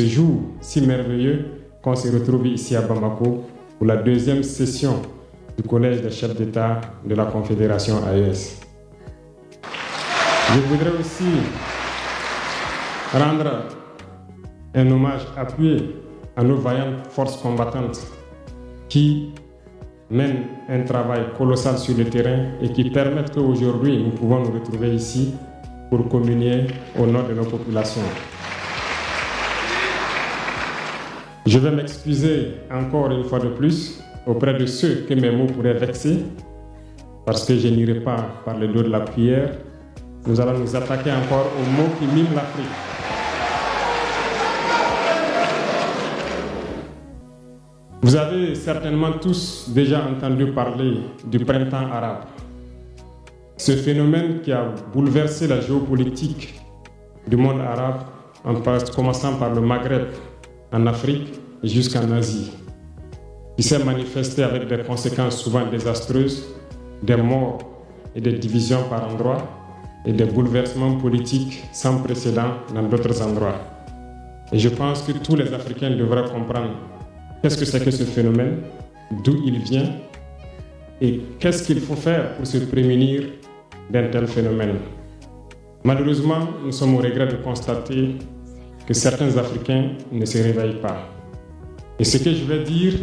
Ce jour si merveilleux qu'on se retrouve ici à Bamako pour la deuxième session du Collège des chefs d'État de la Confédération AES. Je voudrais aussi rendre un hommage appuyé à nos vaillantes forces combattantes qui mènent un travail colossal sur le terrain et qui permettent qu'aujourd'hui nous pouvons nous retrouver ici pour communier au nom de nos populations. Je vais m'excuser encore une fois de plus auprès de ceux que mes mots pourraient vexer, parce que je n'irai pas par le dos de la cuillère. Nous allons nous attaquer encore aux mots qui miment l'Afrique. Vous avez certainement tous déjà entendu parler du printemps arabe. Ce phénomène qui a bouleversé la géopolitique du monde arabe, en commençant par le Maghreb, en Afrique jusqu'en Asie, qui s'est manifesté avec des conséquences souvent désastreuses, des morts et des divisions par endroits, et des bouleversements politiques sans précédent dans d'autres endroits. Et je pense que tous les Africains devraient comprendre qu'est-ce que c'est que ce phénomène, d'où il vient, et qu'est-ce qu'il faut faire pour se prémunir d'un tel phénomène. Malheureusement, nous sommes au regret de constater que certains Africains ne se réveillent pas. Et ce que je vais dire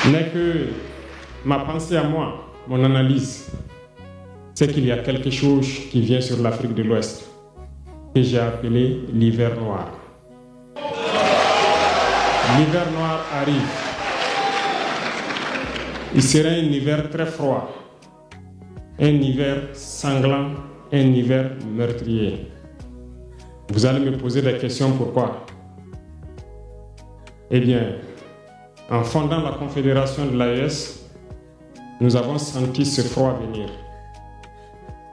n'est que ma pensée à moi, mon analyse, c'est qu'il y a quelque chose qui vient sur l'Afrique de l'Ouest, que j'ai appelé l'hiver noir. L'hiver noir arrive. Il sera un hiver très froid, un hiver sanglant, un hiver meurtrier. Vous allez me poser des questions, pourquoi? Eh bien, en fondant la Confédération de l'AES, nous avons senti ce froid venir.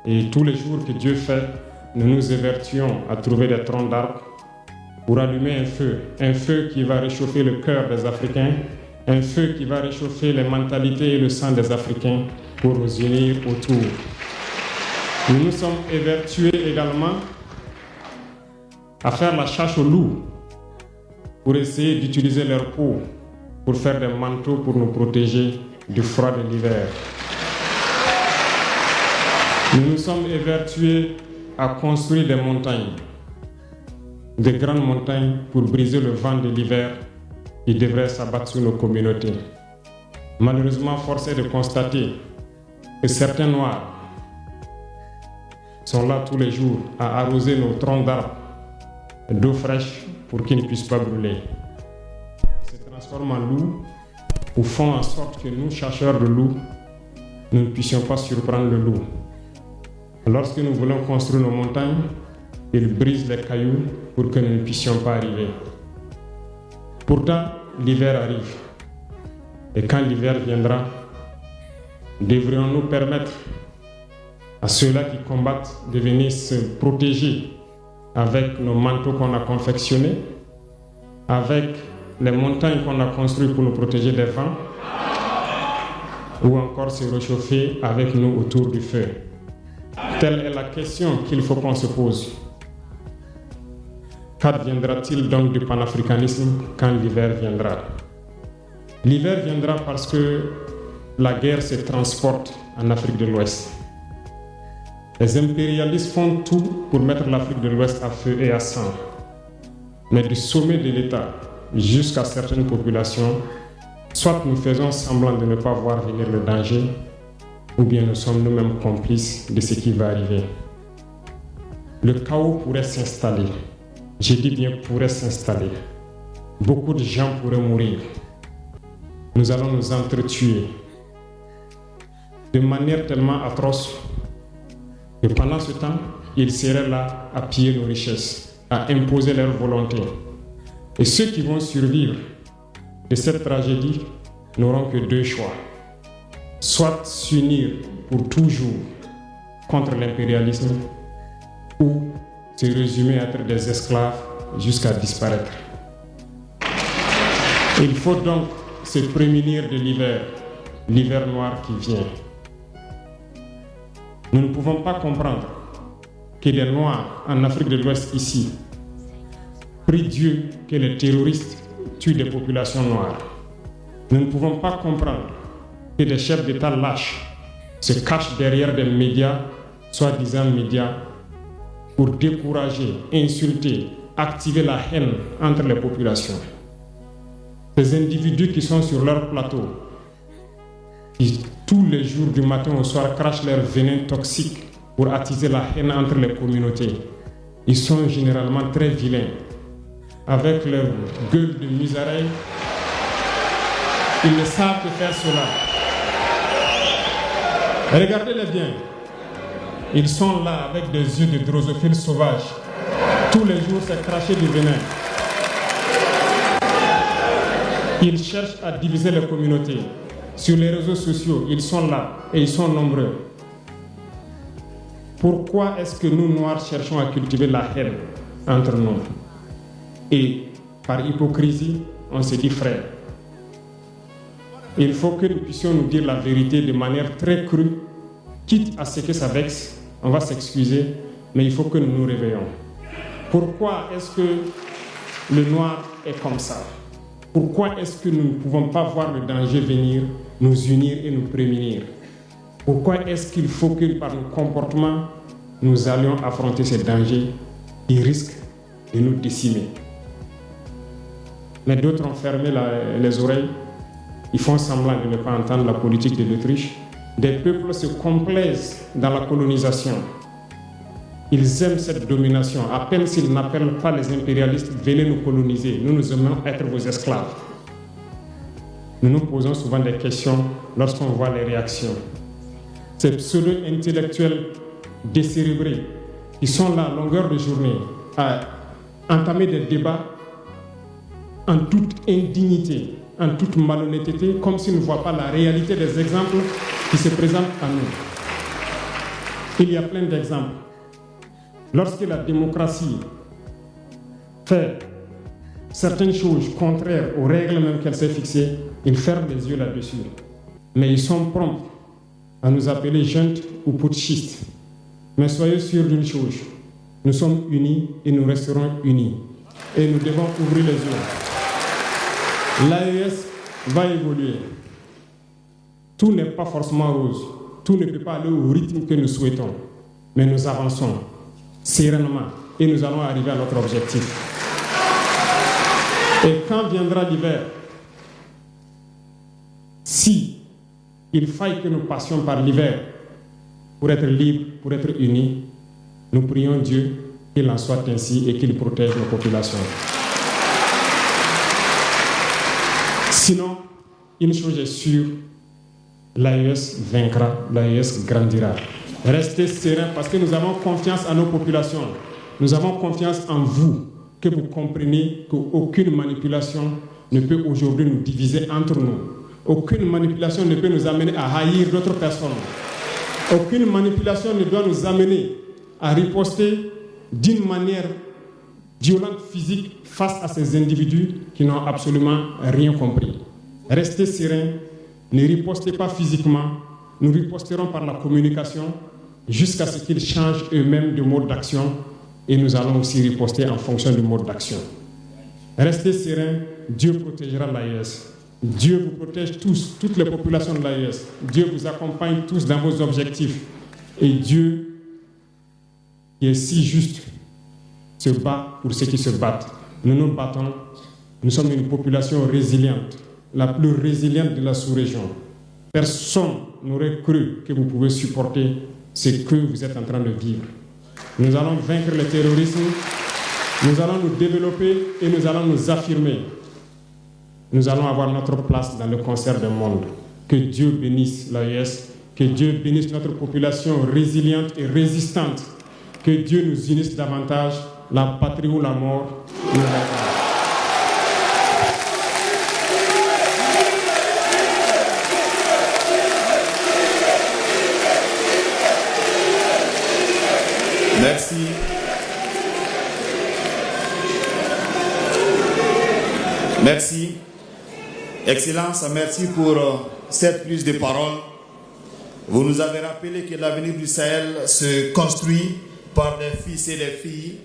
Et tous les jours que Dieu fait, nous nous évertuons à trouver des troncs d'arbres pour allumer un feu qui va réchauffer le cœur des Africains, un feu qui va réchauffer les mentalités et le sang des Africains pour nous unir autour. Nous nous sommes évertués également à faire la chasse aux loups pour essayer d'utiliser leur peau pour faire des manteaux pour nous protéger du froid de l'hiver. Nous nous sommes évertués à construire des montagnes, de grandes montagnes pour briser le vent de l'hiver qui devrait s'abattre sur nos communautés. Malheureusement, force est de constater que certains Noirs sont là tous les jours à arroser nos troncs d'arbres d'eau fraîche pour qu'ils ne puissent pas brûler. Ils se transforment en loups ou font en sorte que nous, chasseurs de loups, nous ne puissions pas surprendre le loup. Lorsque nous voulons construire nos montagnes, ils brisent les cailloux pour que nous ne puissions pas arriver. Pourtant, l'hiver arrive. Et quand l'hiver viendra, devrions-nous permettre à ceux-là qui combattent de venir se protéger avec nos manteaux qu'on a confectionnés, avec les montagnes qu'on a construites pour nous protéger des vents, ou encore se réchauffer avec nous autour du feu. Telle est la question qu'il faut qu'on se pose. Qu'adviendra-t-il donc du panafricanisme quand l'hiver viendra? L'hiver viendra parce que la guerre se transporte en Afrique de l'Ouest. Les impérialistes font tout pour mettre l'Afrique de l'Ouest à feu et à sang. Mais du sommet de l'État jusqu'à certaines populations, soit nous faisons semblant de ne pas voir venir le danger, ou bien nous sommes nous-mêmes complices de ce qui va arriver. Le chaos pourrait s'installer. Je dis bien pourrait s'installer. Beaucoup de gens pourraient mourir. Nous allons nous entretuer de manière tellement atroce que pendant ce temps, ils seraient là à piller nos richesses, à imposer leur volonté. Et ceux qui vont survivre de cette tragédie n'auront que deux choix. Soit s'unir pour toujours contre l'impérialisme ou se résumer à être des esclaves jusqu'à disparaître. Il faut donc se prémunir de l'hiver noir qui vient. Nous ne pouvons pas comprendre que les Noirs en Afrique de l'Ouest ici prie Dieu que les terroristes tuent des populations noires. Nous ne pouvons pas comprendre que des chefs d'État lâches se cachent derrière des médias, soi-disant médias, pour décourager, insulter, activer la haine entre les populations. Ces individus qui sont sur leur plateau, qui tous les jours du matin au soir crachent leur venin toxique pour attiser la haine entre les communautés, ils sont généralement très vilains. Avec leur gueule de musaraigne, ils ne savent que faire cela. Regardez-les bien. Ils sont là avec des yeux de drosophiles sauvages. Tous les jours, c'est cracher du venin. Ils cherchent à diviser les communautés. Sur les réseaux sociaux, ils sont là et ils sont nombreux. Pourquoi est-ce que nous, Noirs, cherchons à cultiver la haine entre nous? Et par hypocrisie, on se dit frère. Il faut que nous puissions nous dire la vérité de manière très crue, quitte à ce que ça vexe, on va s'excuser, mais il faut que nous nous réveillons. Pourquoi est-ce que le noir est comme ça? Pourquoi est-ce que nous ne pouvons pas voir le danger venir, nous unir et nous prémunir? Pourquoi est-ce qu'il faut que par nos comportements, nous allions affronter ces dangers qui risquent de nous décimer? Mais d'autres ont fermé les oreilles. Ils font semblant de ne pas entendre la politique de l'Autriche. Des peuples se complaisent dans la colonisation. Ils aiment cette domination. À peine s'ils n'appellent pas les impérialistes, venez nous coloniser. Nous aimons être vos esclaves. Nous nous posons souvent des questions lorsqu'on voit les réactions. Ces pseudo-intellectuels décérébrés qui sont là à longueur de journée à entamer des débats en toute indignité, en toute malhonnêteté, comme s'ils ne voient pas la réalité des exemples qui se présentent à nous. Il y a plein d'exemples. Lorsque la démocratie fait certaines choses contraires aux règles même qu'elle s'est fixées, ils ferment les yeux là-dessus. Mais ils sont prompts à nous appeler juntes ou putschistes. Mais soyez sûrs d'une chose, nous sommes unis et nous resterons unis. Et nous devons ouvrir les yeux. L'AES va évoluer. Tout n'est pas forcément rose. Tout ne peut pas aller au rythme que nous souhaitons. Mais nous avançons sereinement et nous allons arriver à notre objectif. Et quand viendra l'hiver, si il faille que nous passions par l'hiver pour être libres, pour être unis, nous prions Dieu qu'il en soit ainsi et qu'il protège nos populations. Sinon, une chose est sûre, l'AES vaincra, l'AES grandira. Restez sereins parce que nous avons confiance en nos populations. Nous avons confiance en vous, que vous compreniez qu'aucune manipulation ne peut aujourd'hui nous diviser entre nous. Aucune manipulation ne peut nous amener à haïr d'autres personnes. Aucune manipulation ne doit nous amener à riposter d'une manière violente, physique, face à ces individus qui n'ont absolument rien compris. Restez sereins, ne ripostez pas physiquement, nous riposterons par la communication jusqu'à ce qu'ils changent eux-mêmes de mode d'action et nous allons aussi riposter en fonction du mode d'action. Restez sereins, Dieu protégera l'AES. Dieu vous protège tous, toutes les populations de l'AES. Dieu vous accompagne tous dans vos objectifs. Et Dieu, qui est si juste, se bat pour ceux qui se battent. Nous nous battons. Nous sommes une population résiliente, la plus résiliente de la sous-région. Personne n'aurait cru que vous pouvez supporter ce que vous êtes en train de vivre. Nous allons vaincre le terrorisme, nous allons nous développer et nous allons nous affirmer. Nous allons avoir notre place dans le concert du monde. Que Dieu bénisse l'AES, que Dieu bénisse notre population résiliente et résistante. Que Dieu nous unisse davantage, la patrie ou la mort. Merci. Merci. Excellence, merci pour cette prise de parole. Vous nous avez rappelé que l'avenir du Sahel se construit par des fils et des filles